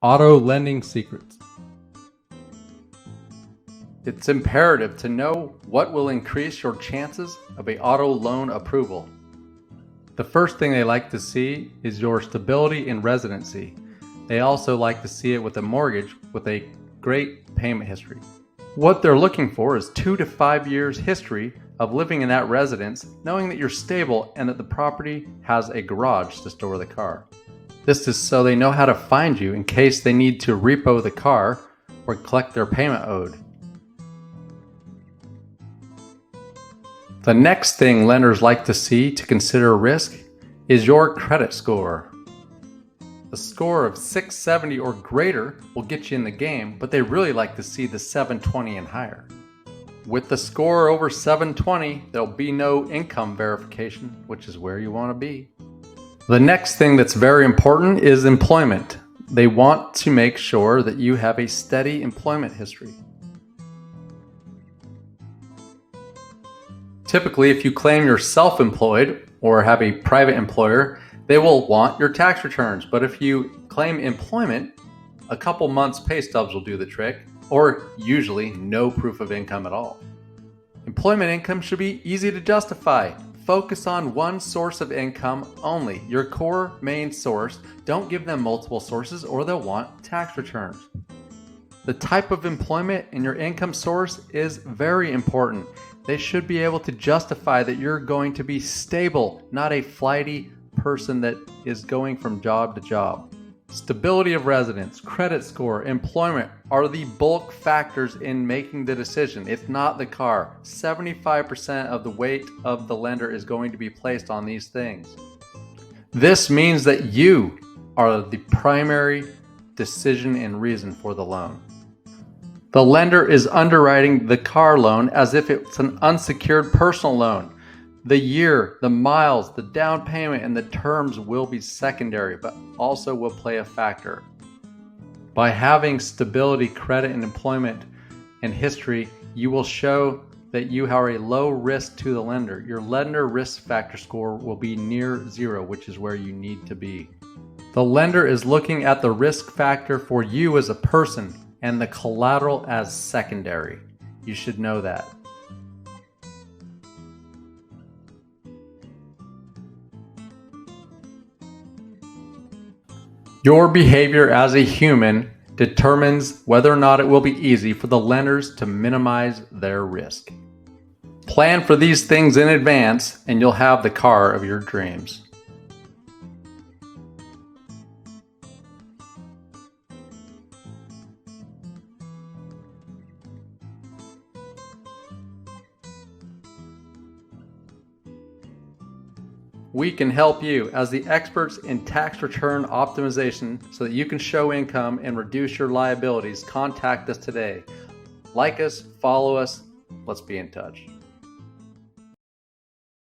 Auto lending secrets. It's imperative to know what will increase your chances of an auto loan approval. The first thing they like to see is your stability in residency. They also like to see it with a mortgage with a great payment history. What they're looking for is 2 to 5 years history of living in that residence, knowing that you're stable and that the property has a garage to store the car. This is so they know how to find you in case they need to repo the car or collect their payment owed. The next thing lenders like to see to consider risk is your credit score. A score of 670 or greater will get you in the game, but they really like to see the 720 and higher. With the score over 720, there'll be no income verification, which is where you want to be. The next thing that's very important is employment. They want to make sure that you have a steady employment history. Typically, if you claim you're self-employed or have a private employer, they will want your tax returns. But if you claim employment, a couple months pay stubs will do the trick, or usually no proof of income at all. Employment income should be easy to justify. Focus on one source of income only, your core main source. Don't give them multiple sources or they'll want tax returns. The type of employment and your income source is very important. They should be able to justify that you're going to be stable, not a flighty person that is going from job to job. Stability of residence, credit score, employment are the bulk factors in making the decision. It's not the car. 75% of the weight of the lender is going to be placed on these things. This means that you are the primary decision and reason for the loan. The lender is underwriting the car loan as if it's an unsecured personal loan. The year, the miles, the down payment, and the terms will be secondary, but also will play a factor. By having stability, credit, and employment and history, you will show that you are a low risk to the lender. Your lender risk factor score will be near zero, which is where you need to be. The lender is looking at the risk factor for you as a person and the collateral as secondary. You should know that. Your behavior as a human determines whether or not it will be easy for the lenders to minimize their risk. Plan for these things in advance and you'll have the car of your dreams. We can help you as the experts in tax return optimization so that you can show income and reduce your liabilities. Contact us today. Like us, follow us, let's be in touch.